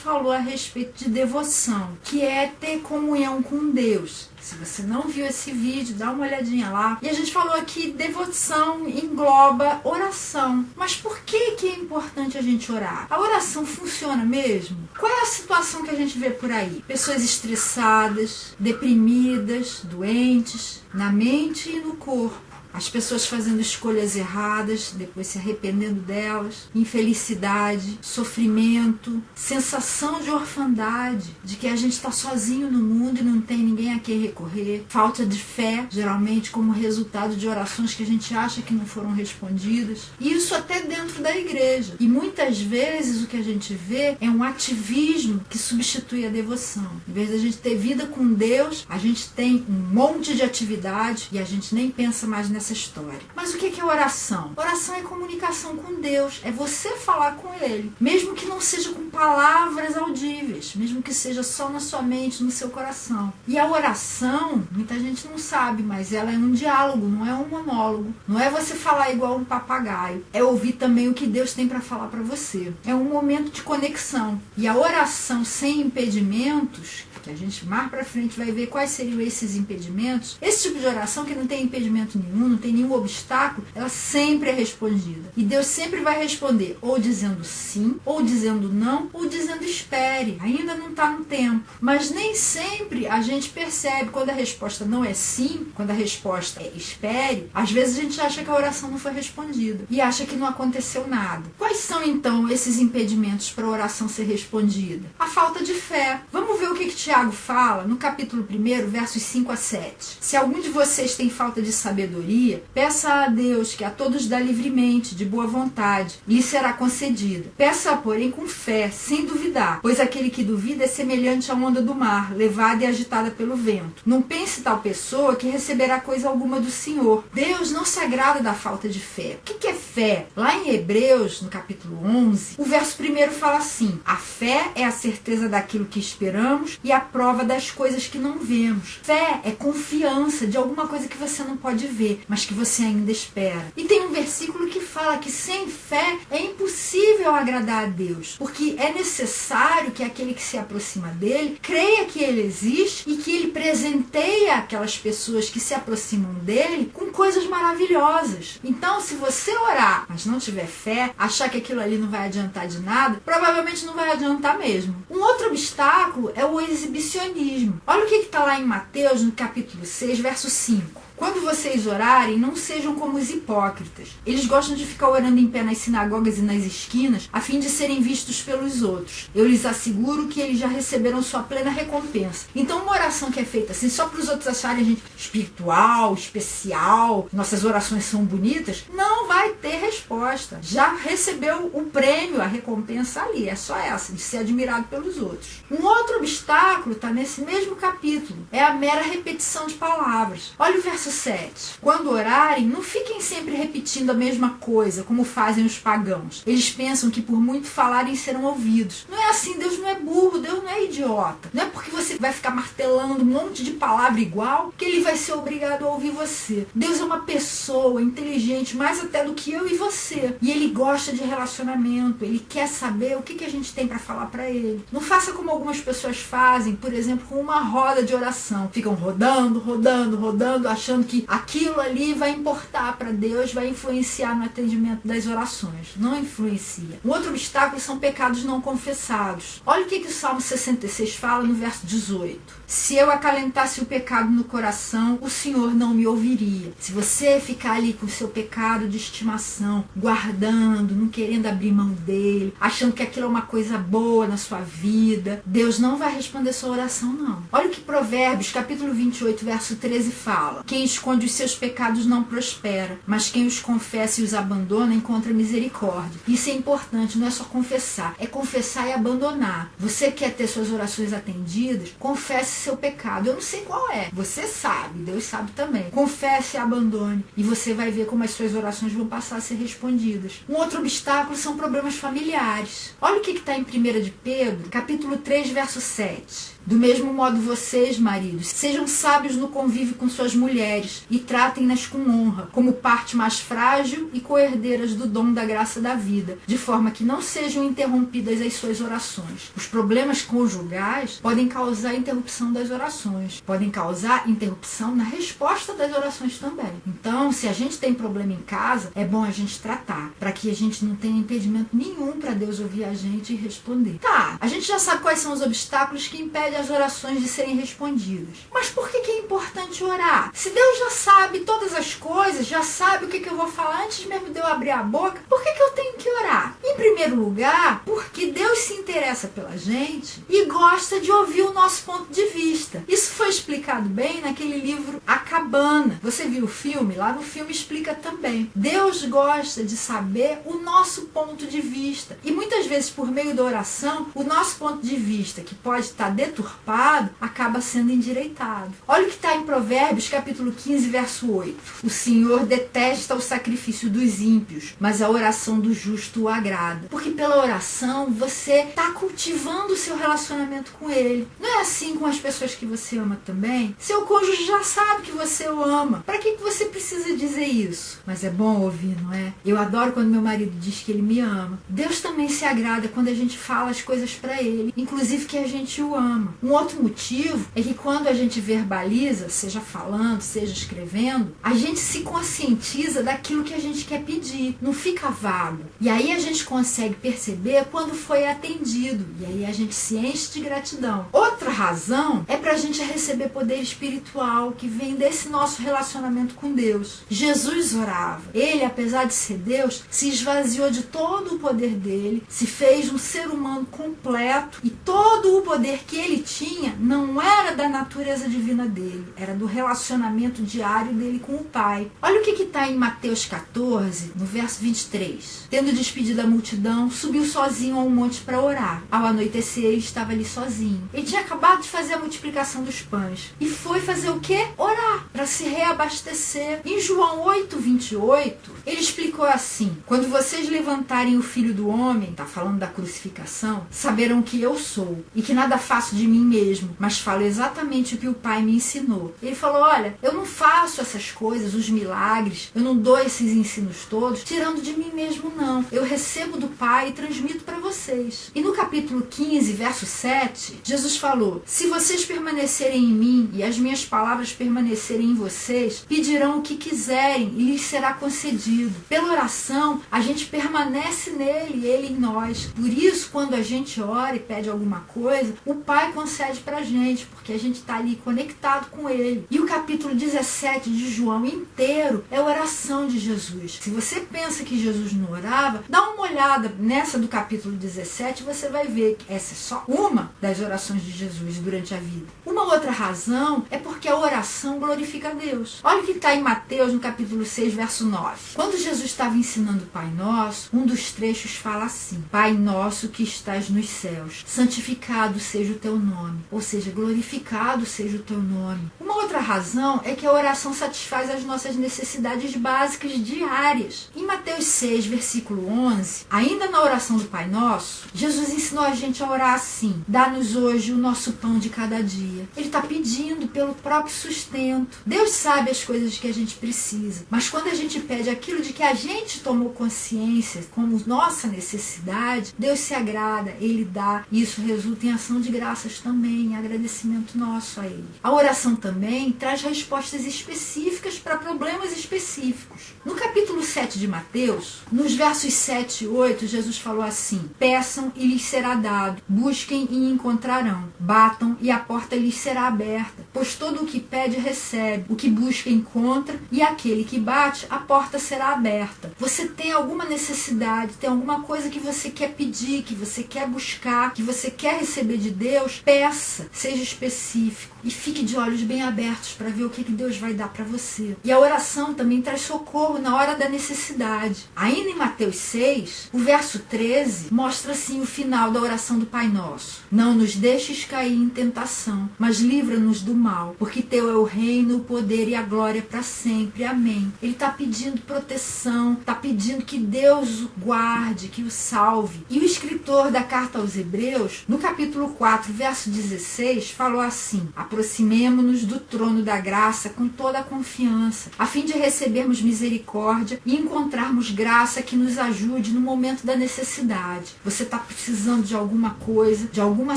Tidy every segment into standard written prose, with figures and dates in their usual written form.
falou a respeito de devoção, que é ter comunhão com Deus. Se você não viu esse vídeo, dá uma olhadinha lá. E a gente falou aqui, devoção engloba oração. Mas por que é importante a gente orar? A oração funciona mesmo? Qual é a situação que a gente vê por aí? Pessoas estressadas, deprimidas, doentes, na mente e no corpo. As pessoas fazendo escolhas erradas, depois se arrependendo delas, infelicidade, sofrimento, sensação de orfandade, de que a gente está sozinho no mundo e não tem ninguém a quem recorrer, falta de fé, geralmente como resultado de orações que a gente acha que não foram respondidas, e isso até dentro da igreja. E muitas vezes o que a gente vê é um ativismo que substitui a devoção. Em vez de a gente ter vida com Deus, a gente tem um monte de atividade e a gente nem pensa mais nessa história. Mas o que é oração? Oração é comunicação com Deus, é você falar com Ele, mesmo que não seja com palavras audíveis, mesmo que seja só na sua mente, no seu coração. E a oração, muita gente não sabe, mas ela é um diálogo, não é um monólogo. Não é você falar igual um papagaio, é ouvir também o que Deus tem para falar para você. É um momento de conexão. E a oração sem impedimentos, que a gente mais para frente vai ver quais seriam esses impedimentos, esse tipo de oração que não tem impedimento nenhum, não tem nenhum obstáculo, ela sempre é respondida. E Deus sempre vai responder ou dizendo sim, ou dizendo não, ou dizendo espere, ainda não está no tempo. Mas nem sempre a gente percebe quando a resposta não é sim, quando a resposta é espere, às vezes a gente acha que a oração não foi respondida e acha que não aconteceu nada. Quais são então esses impedimentos para a oração ser respondida? A falta de fé. Vamos ver o que Tiago fala no capítulo 1, versos 5 a 7. Se algum de vocês tem falta de sabedoria, peça a Deus, que a todos dá livremente, de boa vontade, e lhe será concedida. Peça, porém, com fé, sem duvidar, pois aquele que duvida é semelhante à onda do mar, levada e agitada pelo vento. Não pense tal pessoa que receberá coisa alguma do Senhor. Deus não se agrada da falta de fé. O que é fé? Lá em Hebreus, no capítulo 11, o verso 1 fala assim: a fé é a certeza daquilo que esperamos e a prova das coisas que não vemos. Fé é confiança de alguma coisa que você não pode ver, mas que você ainda espera. E tem um versículo que fala que sem fé é impossível agradar a Deus, porque é necessário que aquele que se aproxima dele creia que ele existe e que ele presenteia aquelas pessoas que se aproximam dele com coisas maravilhosas. Então, se você orar, mas não tiver fé, achar que aquilo ali não vai adiantar de nada, provavelmente não vai adiantar mesmo. Um outro obstáculo é o exibicionismo. Olha o que está lá em Mateus, no capítulo 6, verso 5. Quando vocês orarem, não sejam como os hipócritas. Eles gostam de ficar orando em pé nas sinagogas e nas esquinas, a fim de serem vistos pelos outros. Eu lhes asseguro que eles já receberam sua plena recompensa. Então, uma oração que é feita assim, só para os outros acharem a gente espiritual, especial, nossas orações são bonitas, não vai ter resposta. Já recebeu o prêmio, a recompensa ali. É só essa, de ser admirado pelos outros. Um outro obstáculo está nesse mesmo capítulo. É a mera repetição de palavras. Olha o verso 7. Quando orarem, não fiquem sempre repetindo a mesma coisa, como fazem os pagãos. Eles pensam que por muito falarem serão ouvidos. Não é assim, Deus não é burro, Deus não é idiota. Não é porque você vai ficar martelando um monte de palavra igual que ele vai ser obrigado a ouvir você. Deus é uma pessoa inteligente, mais até do que eu e você. E ele gosta de relacionamento, ele quer saber o que a gente tem para falar para ele. Não faça como algumas pessoas fazem, por exemplo, com uma roda de oração. Ficam rodando, rodando, rodando, achando que aquilo ali vai importar para Deus, vai influenciar no atendimento das orações. Não influencia. Um outro obstáculo são pecados não confessados. Olha o que o Salmo 66 fala no verso 18. Se eu acalentasse o pecado no coração, o Senhor não me ouviria. Se você ficar ali com o seu pecado de estimação, guardando, não querendo abrir mão dele, achando que aquilo é uma coisa boa na sua vida, Deus não vai responder sua oração, não. Olha o que Provérbios, capítulo 28, verso 13 fala. Quem esconde os seus pecados não prospera, mas quem os confessa e os abandona encontra misericórdia. Isso é importante, não é só confessar, é confessar e abandonar. Você quer ter suas orações atendidas? Confesse seu pecado. Eu não sei qual é. Você sabe, Deus sabe também. Confesse e abandone. E você vai ver como as suas orações vão passar a ser respondidas. Um outro obstáculo são problemas familiares. Olha o que está em 1 de Pedro, capítulo 3, verso 7. Do mesmo modo vocês, maridos, sejam sábios no convívio com suas mulheres e tratem-nas com honra, como parte mais frágil e coerdeiras do dom da graça da vida, de forma que não sejam interrompidas as suas orações. Os problemas conjugais podem causar interrupção das orações, podem causar interrupção na resposta das orações também. Então, se a gente tem problema em casa, é bom a gente tratar, para que a gente não tenha impedimento nenhum para Deus ouvir a gente e responder. Tá, a gente já sabe quais são os obstáculos que impedem as orações de serem respondidas. Mas por que é importante orar? Se Deus já sabe todas as coisas, já sabe o que eu vou falar antes mesmo de eu abrir a boca, por que eu tenho que orar? Em primeiro lugar, porque Deus se interessa pela gente e gosta de ouvir o nosso ponto de vista. Isso foi explicado bem naquele livro A Cabana. Você viu o filme? Lá no filme explica também. Deus gosta de saber o nosso ponto de vista. E muitas vezes, por meio da oração, o nosso ponto de vista, que pode estar deturpado, acaba sendo endireitado. Olha o que está em Provérbios, capítulo 15, verso 8. O Senhor detesta o sacrifício dos ímpios, mas a oração do justo o agrada. Porque pela oração, você está cultivando o seu relacionamento com Ele. Não é assim com as pessoas que você ama também? Seu cônjuge já sabe que você o ama. Para que você precisa dizer isso? Mas é bom ouvir, não é? Eu adoro quando meu marido diz que ele me ama. Deus também se agrada quando a gente fala as coisas para Ele, inclusive que a gente o ama. Um outro motivo é que quando a gente verbaliza, seja falando, seja escrevendo, a gente se conscientiza daquilo que a gente quer pedir. Não fica vago. E aí a gente consegue perceber quando foi atendido. E aí a gente se enche de gratidão. Outra razão é para a gente receber poder espiritual que vem desse nosso relacionamento com Deus. Jesus orava. Ele, apesar de ser Deus, se esvaziou de todo o poder dele, se fez um ser humano completo e todo o poder que ele tinha não era da natureza divina dele, era do relacionamento diário dele com o Pai. Olha o que está em Mateus 14, no verso 23. Tendo despedido a multidão, subiu sozinho a um monte para orar. Ao anoitecer, ele estava ali sozinho. Ele tinha acabado de fazer a multiplicação dos pães. E foi fazer o quê? Orar, para se reabastecer. Em João 8, 28, ele explicou assim: quando vocês levantarem o Filho do Homem, está falando da crucificação, saberão que eu sou, e que nada faço de mim mesmo, mas falo exatamente o que o Pai me ensinou. Ele falou: olha, eu não faço essas coisas, os milagres, eu não dou esses ensinos todos, tirando de mim mesmo, não. Eu recebo do Pai e transmito para vocês. E no capítulo 15, verso 7, Jesus falou: se vocês permanecerem em mim e as minhas palavras permanecerem em vocês, pedirão o que quiserem e lhes será concedido. Pela oração, a gente permanece nele e ele em nós. Por isso, quando a gente ora e pede alguma coisa, o Pai concede pra gente, porque a gente está ali conectado com ele. E o capítulo 17 de João inteiro é a oração de Jesus. Se você pensa que Jesus não orava, dá uma olhada nessa do capítulo 17, você vai ver que essa é só uma das orações de Jesus durante a vida. Uma outra razão é porque a oração glorifica a Deus. Olha o que está em Mateus, no capítulo 6, verso 9. Quando Jesus estava ensinando o Pai Nosso, um dos trechos fala assim: Pai nosso que estás nos céus, santificado seja o teu nome. Ou seja, glorificado seja o teu nome. Uma outra razão é que a oração satisfaz as nossas necessidades básicas diárias. Em Mateus 6, versículo 11, ainda na oração do Pai Nosso, Jesus ensinou a gente a orar assim: dá-nos hoje o nosso pão de cada dia. Ele está pedindo pelo próprio sustento. Deus sabe as coisas que a gente precisa, mas quando a gente pede aquilo de que a gente tomou consciência como nossa necessidade, Deus se agrada, Ele dá, e isso resulta em ação de graças também, em agradecimento nosso a Ele. A oração também traz respostas específicas para problemas específicos. No capítulo 7 de Mateus, nos versos 7 e 8, Jesus falou assim: peçam e lhes será dado, busquem e encontrarão, batam e a porta lhes será aberta, pois todo o que pede recebe, o que busca encontra, e aquele que bate, a porta será aberta. Você tem alguma necessidade, tem alguma coisa que você quer pedir, que você quer buscar, que você quer receber de Deus, peça, seja específico e fique de olhos bem abertos para ver o que Deus vai dar para você. E a oração também traz socorro na hora da necessidade. Ainda em Mateus 6, 10. O verso 13 mostra assim o final da oração do Pai Nosso. Não nos deixes cair em tentação, mas livra-nos do mal, porque teu é o reino, o poder e a glória para sempre. Amém. Ele está pedindo proteção, está pedindo que Deus o guarde, que o salve. E o escritor da carta aos Hebreus, no capítulo 4, verso 16, falou assim: aproximemo-nos do trono da graça com toda a confiança, a fim de recebermos misericórdia e encontrarmos graça que nos ajude no momento da necessidade. Você está precisando de alguma coisa, de alguma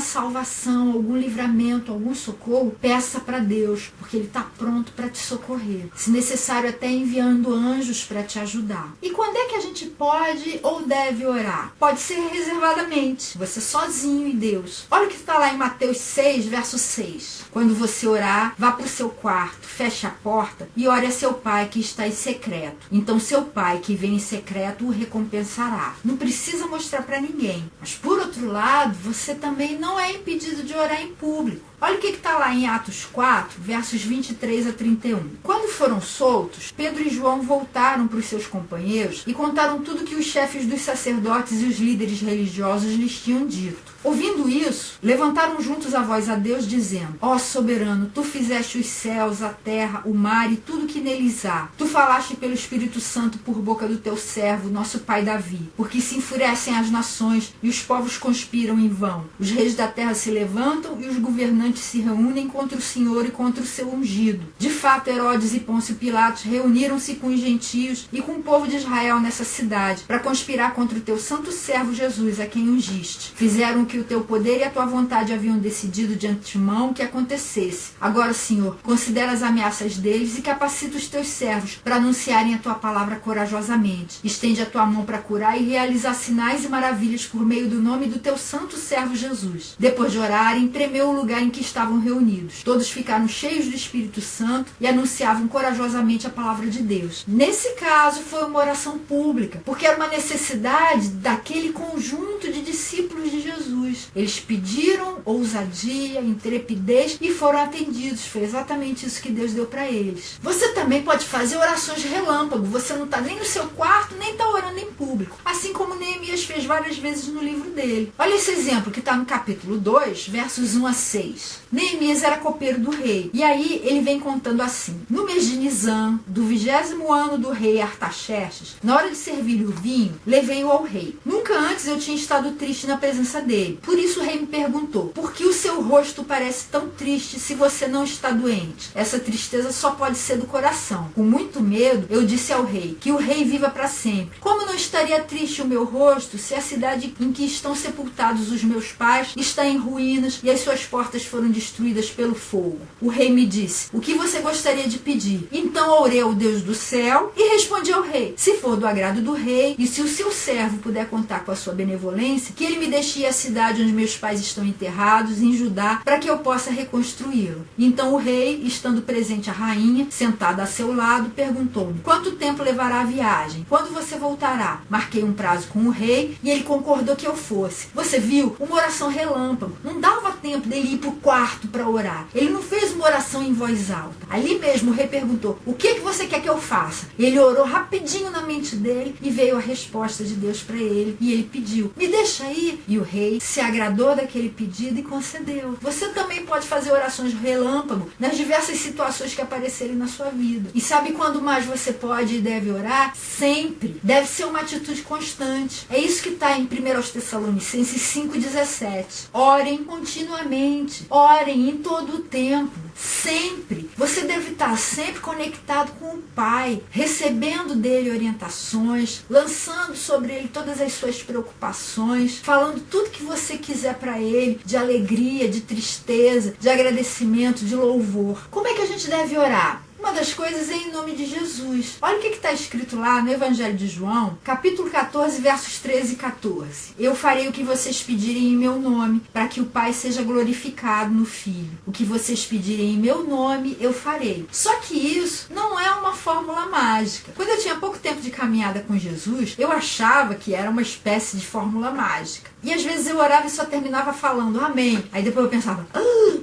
salvação, algum livramento, algum socorro? Peça para Deus, porque Ele está pronto para te socorrer. Se necessário, até enviando anjos para te ajudar. E quando é que a gente pode ou deve orar? Pode ser reservadamente, você sozinho e Deus. Olha o que está lá em Mateus 6, verso 6. Quando você orar, vá para o seu quarto, feche a porta e ore a seu pai que está em secreto. Então seu pai que vem em secreto o recompensará. Não precisa mostrar para ninguém. Mas por outro lado, você também não é impedido de orar em público. Olha o que está lá em Atos 4, versos 23 a 31. Quando foram soltos, Pedro e João voltaram para os seus companheiros e contaram tudo que os chefes dos sacerdotes e os líderes religiosos lhes tinham dito. Ouvindo isso, levantaram juntos a voz a Deus, dizendo: ó soberano, tu fizeste os céus, a terra, o mar e tudo que neles há. Tu falaste pelo Espírito Santo por boca do teu servo, nosso pai Davi. Porque se enfurecem as nações e os povos conspiram em vão. Os reis da terra se levantam e os governantes se reúnem contra o Senhor e contra o seu ungido. De fato, Herodes e Pôncio Pilatos reuniram-se com os gentios e com o povo de Israel nessa cidade, para conspirar contra o teu santo servo Jesus, a quem ungiste. Fizeram o que o teu poder e a tua vontade haviam decidido de antemão que acontecesse. Agora, Senhor, considera as ameaças deles e capacita os teus servos para anunciarem a tua palavra corajosamente. Estende a tua mão para curar e realizar sinais e maravilhas por meio do nome do teu santo servo Jesus. Depois de orarem, tremeu o lugar em que estavam reunidos. Todos ficaram cheios do Espírito Santo e anunciavam corajosamente a palavra de Deus. Nesse caso, foi uma oração pública, porque era uma necessidade daquele conjunto de discípulos de Jesus. Eles pediram ousadia, intrepidez e foram atendidos. Foi exatamente isso que Deus deu para eles. Você também pode fazer orações relâmpago. Você não está nem no seu quarto, nem está orando em público. Assim como Neemias fez várias vezes no livro dele. Olha esse exemplo que está no capítulo 2, versos 1 a 6. Neemias era copeiro do rei. E aí ele vem contando assim: no mês de Nisan, do 20º ano do rei Artaxerxes, na hora de servir-lhe o vinho, levei-o ao rei. Nunca antes eu tinha estado triste na presença dele. Por isso o rei me perguntou: por que o seu rosto parece tão triste se você não está doente? Essa tristeza só pode ser do coração. Com muito medo, eu disse ao rei: que o rei viva para sempre. Como não estaria triste o meu rosto se a cidade em que estão sepultados os meus pais está em ruínas e as suas portas foram destruídas pelo fogo? O rei me disse: o que você gostaria de pedir? Então orei ao Deus do céu e respondi ao rei: se for do agrado do rei e se o seu servo puder contar com a sua benevolência, que ele me deixe ir à cidade onde meus pais estão enterrados, em Judá, para que eu possa reconstruí-lo. Então o rei, estando presente a rainha, sentada a seu lado, perguntou-me: quanto tempo levará a viagem? Quando você voltará? Marquei um prazo com o rei e ele concordou que eu fosse. Você viu? Uma oração relâmpago. Não dava tempo dele ir para o quarto para orar. Ele não fez uma oração em voz alta. Ali mesmo o rei perguntou: o que você quer que eu faça? Ele orou rapidinho na mente dele e veio a resposta de Deus para ele. E ele pediu: me deixa ir. E o rei se agradou daquele pedido e concedeu. Você também pode fazer orações relâmpago nas diversas situações que aparecerem na sua vida. E sabe quando mais você pode e deve orar? Sempre. Deve ser uma atitude constante. É isso que está em 1 Tessalonicenses 5,17. Orem continuamente. Orem em todo o tempo. Sempre. Você deve estar sempre conectado com o Pai, recebendo dele orientações, lançando sobre ele todas as suas preocupações, falando tudo que você quiser para ele, de alegria, de tristeza, de agradecimento, de louvor. Como é que a gente deve orar? Uma das coisas é em nome de Jesus. Olha o que está escrito lá no Evangelho de João, capítulo 14, versos 13 e 14. Eu farei o que vocês pedirem em meu nome, para que o Pai seja glorificado no Filho. O que vocês pedirem em meu nome, eu farei. Só que isso não é uma fórmula mágica. Quando eu tinha pouco tempo de caminhada com Jesus, eu achava que era uma espécie de fórmula mágica. E às vezes eu orava e só terminava falando amém. Aí depois eu pensava: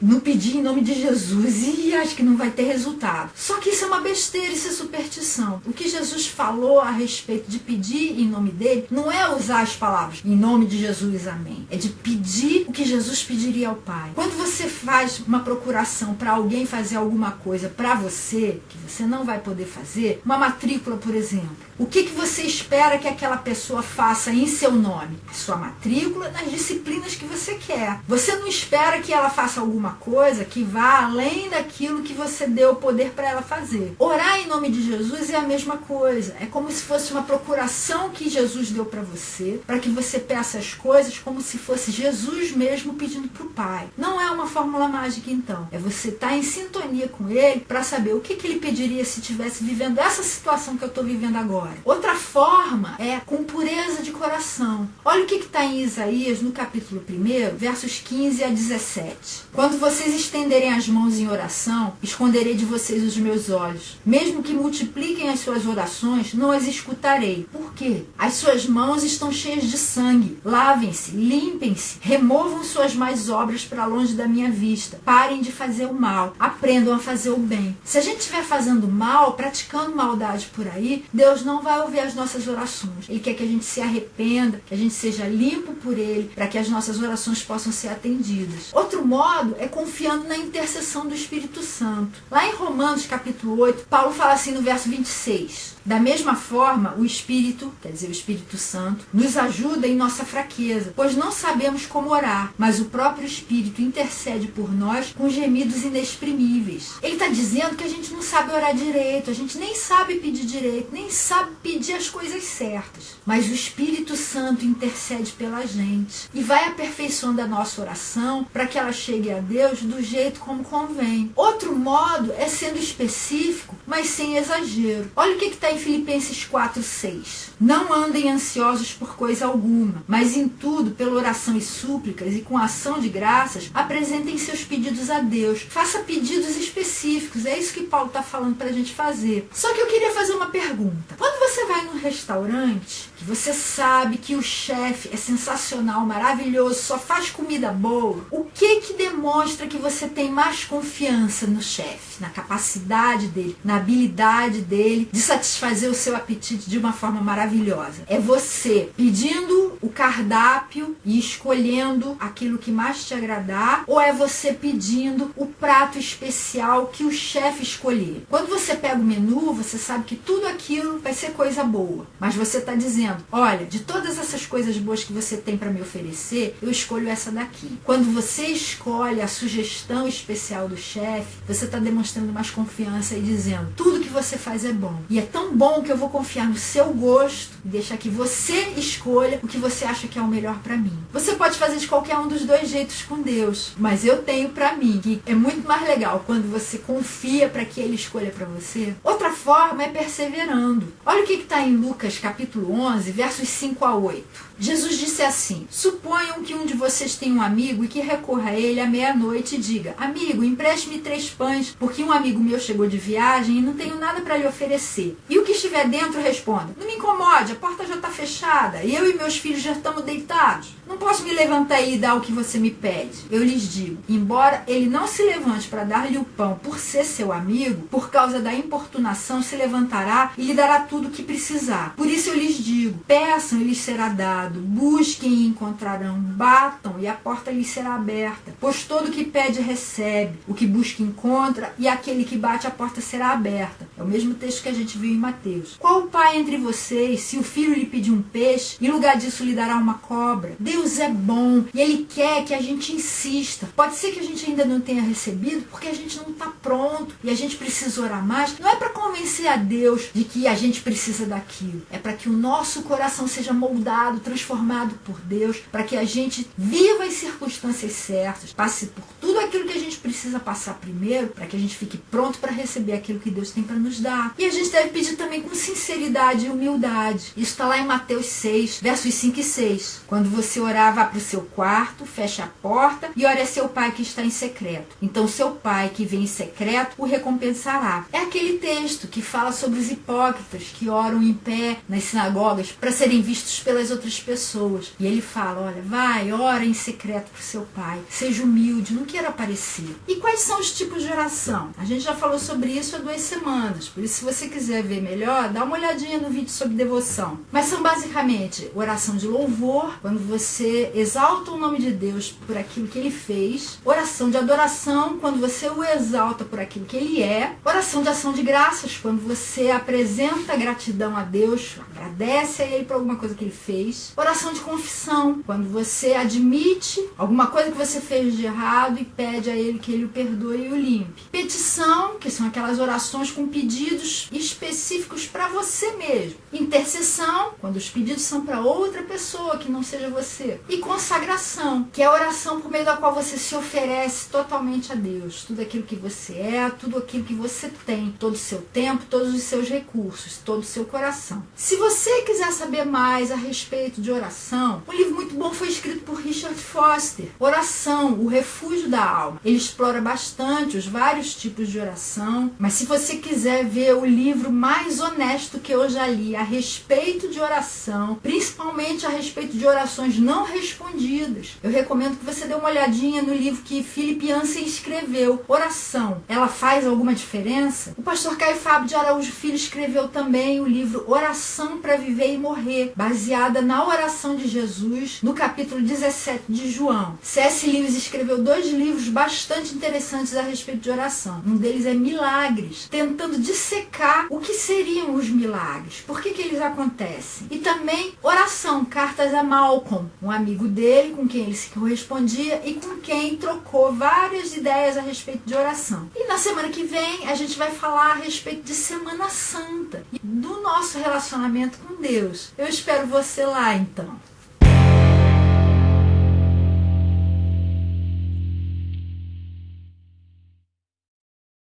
não pedi em nome de Jesus e acho que não vai ter resultado. Só Só que isso é uma besteira, isso é superstição. O que Jesus falou a respeito de pedir em nome dele não é usar as palavras em nome de Jesus, amém. É de pedir o que Jesus pediria ao Pai. Quando você faz uma procuração para alguém fazer alguma coisa para você, que você não vai poder fazer, uma matrícula, por exemplo, o que você espera que aquela pessoa faça em seu nome? Sua matrícula nas disciplinas que você quer. Você não espera que ela faça alguma coisa que vá além daquilo que você deu o poder para ela fazer. Orar em nome de Jesus é a mesma coisa. É como se fosse uma procuração que Jesus deu para você, para que você peça as coisas como se fosse Jesus mesmo pedindo para o Pai. Não é uma fórmula mágica, então. É você estar em sintonia com Ele para saber o que Ele pediria se estivesse vivendo essa situação que eu estou vivendo agora. Outra forma é com pureza de coração. Olha o que está em Isaías, no capítulo 1, versos 15 a 17. Quando vocês estenderem as mãos em oração, esconderei de vocês os meus olhos. Mesmo que multipliquem as suas orações, não as escutarei. Por quê? As suas mãos estão cheias de sangue. Lavem-se, limpem-se, removam suas más obras para longe da minha vista. Parem de fazer o mal, aprendam a fazer o bem. Se a gente estiver fazendo mal, praticando maldade por aí, Deus não vai ouvir as nossas orações. Ele quer que a gente se arrependa, que a gente seja limpo por Ele, para que as nossas orações possam ser atendidas. Outro modo é confiando na intercessão do Espírito Santo. Lá em Romanos capítulo 8, Paulo fala assim no verso 26. Da mesma forma, o Espírito, quer dizer, o Espírito Santo, nos ajuda em nossa fraqueza, pois não sabemos como orar, mas o próprio Espírito intercede por nós com gemidos inexprimíveis. Ele está dizendo que a gente não sabe orar direito, a gente nem sabe pedir direito, nem sabe pedir as coisas certas. Mas o Espírito Santo intercede pela gente e vai aperfeiçoando a nossa oração para que ela chegue a Deus do jeito como convém. Outro modo é sendo específico, mas sem exagero. Olha o que está em Filipenses 4:6. Não andem ansiosos por coisa alguma, mas em tudo, pela oração e súplicas e com ação de graças, apresentem seus pedidos a Deus. Faça pedidos específicos, é isso que Paulo está falando para a gente fazer. Só que eu queria fazer uma pergunta. Quando você vai num restaurante, que você sabe que o chefe é sensacional, maravilhoso, só faz comida boa, o que demonstra que você tem mais confiança no chefe, na capacidade dele, na habilidade dele de satisfazer o seu apetite de uma forma maravilhosa? É você pedindo o cardápio e escolhendo aquilo que mais te agradar, ou é você pedindo o prato especial que o chefe escolher? Quando você pega o menu, você sabe que tudo aquilo vai ser coisa boa, mas você está dizendo, olha, de todas essas coisas boas que você tem para me oferecer, eu escolho essa daqui. Quando você escolhe a sugestão especial do chefe, você está demonstrando mais confiança e dizendo, tudo que você faz é bom. E é tão bom que eu vou confiar no seu gosto e deixar que você escolha o que você acha que é o melhor para mim. Você pode fazer de qualquer um dos dois jeitos com Deus, mas eu tenho para mim que é muito mais legal quando você confia para que Ele escolha para você. Outra forma é perseverando. Olha o que está em Lucas capítulo 11, versos 5 a 8. Jesus disse assim, suponham que um de vocês tem um amigo e que recorra a ele à meia-noite e diga, amigo, empreste-me 3 pães, porque um amigo meu chegou de viagem e não tenho nada para lhe oferecer. E o que estiver dentro responda, não me incomode, a porta já está fechada, eu e meus filhos já estamos deitados. Não posso me levantar e dar o que você me pede. Eu lhes digo, embora ele não se levante para dar-lhe o pão por ser seu amigo, por causa da importunação se levantará e lhe dará tudo o que precisar. Por isso eu lhes digo, peçam e lhes será dado, busquem e encontrarão, batam e a porta lhes será aberta. Pois todo o que pede recebe, o que busca encontra e aquele que bate a porta será aberta. É o mesmo texto que a gente viu em Mateus. Qual pai entre vocês, se o filho lhe pedir um peixe, em lugar disso lhe dará uma cobra? Deus é bom e Ele quer que a gente insista. Pode ser que a gente ainda não tenha recebido porque a gente não está pronto e a gente precisa orar mais. Não é para convencer a Deus de que a gente precisa daquilo. É para que o nosso coração seja moldado, transformado por Deus, para que a gente viva as circunstâncias certas, passe por tudo aquilo que a gente precisa passar primeiro, para que a gente fique pronto para receber aquilo que Deus tem para nos dar. E a gente deve pedir também com sinceridade e humildade. Isso está lá em Mateus 6, versos 5 e 6. Quando você orar, vá para o seu quarto, feche a porta e ore a seu pai que está em secreto. Então seu pai que vem em secreto o recompensará. É aquele texto que fala sobre os hipócritas que oram em pé nas sinagogas para serem vistos pelas outras pessoas. E ele fala, olha, vai, ora em secreto para o seu pai. Seja humilde, não queira aparecer. E quais são os tipos de oração? A gente já falou sobre isso há 2 semanas, por isso se você quiser ver melhor, dá uma olhadinha no vídeo sobre devoção. Mas são basicamente oração de louvor, quando você exalta o nome de Deus por aquilo que Ele fez. Oração de adoração, quando você o exalta por aquilo que Ele é. Oração de ação de graças, quando você apresenta gratidão a Deus, agradece a Ele por alguma coisa que Ele fez. Oração de confissão, quando você admite alguma coisa que você fez de errado e pede a Ele que Ele o perdoe e o limpe. Petição, que são aquelas orações com pedidos específicos para você mesmo. Intercessão, quando os pedidos são para outra pessoa que não seja você. E consagração, que é a oração por meio da qual você se oferece totalmente a Deus. Tudo aquilo que você é, tudo aquilo que você tem, todo o seu tempo, todos os seus recursos, todo o seu coração. Se você quiser saber mais a respeito de oração, um livro muito bom foi escrito por Richard Foster, Oração, o Refúgio da Alma. Ele explora bastante os vários tipos de oração, mas se você quiser ver o livro mais honesto que eu já li a respeito de oração, principalmente a respeito de orações não respondidas, eu recomendo que você dê uma olhadinha no livro que Philip Yancey escreveu, Oração, ela faz alguma diferença? O pastor Caio Fábio de Araújo Filho escreveu também o livro Oração para Viver e Morrer, baseada na oração de Jesus, no capítulo 17 de João. C.S. Lewis escreveu 2 livros bastante interessantes a respeito de oração. Um deles é Milagres, tentando dissecar o que seriam os milagres, por que eles acontecem. E também Oração, Cartas a Malcolm, um amigo dele com quem ele se correspondia e com quem trocou várias ideias a respeito de oração. E na semana que vem a gente vai falar a respeito de Semana Santa e do nosso relacionamento com Deus. Eu espero você lá então.